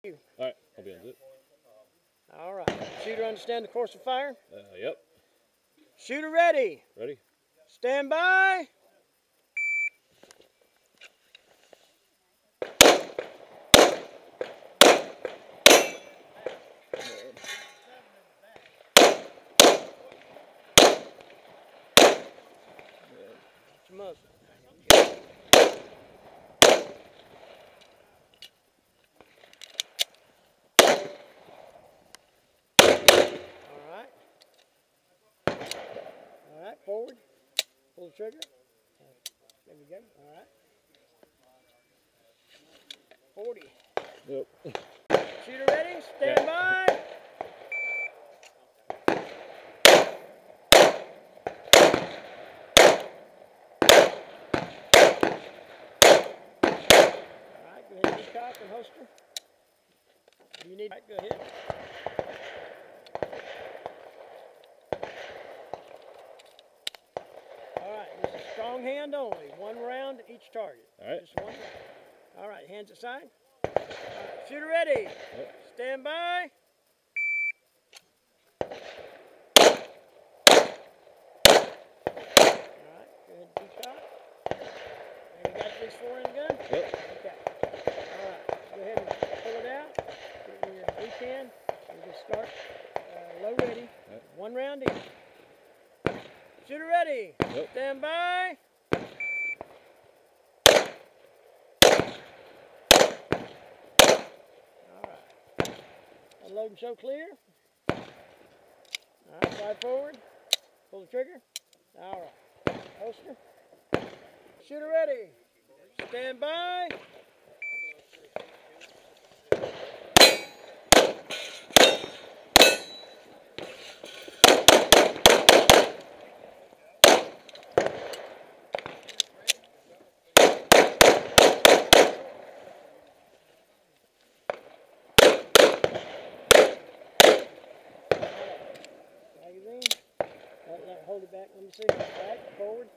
You. All right, I'll be on zip. All right. Shooter understand the course of fire? Yep. Shooter ready. Ready? Stand by. Watch your muzzle. All right, forward. Pull the trigger. There we go. All right. 40. Yep. Shooter ready. Stand by. All right, go ahead and recock and holster. Do you need? All right, go ahead. All right, this is strong hand only. One round each target. All right. Just one round. All right, hands aside. All right, shooter ready. Yep. Stand by. All right, go ahead and recock. And you got this four in the gun? Yep. Okay. All right, go ahead and pull it out. Put it in your V10. And just start low ready. Yep. One round each. Shooter ready. Yep. Stand by. All right. Unload and show clear. All right, slide forward. Pull the trigger. All right. Holster. Shooter ready. Stand by. Magazine. Hold it back. Let me see. Back, forward.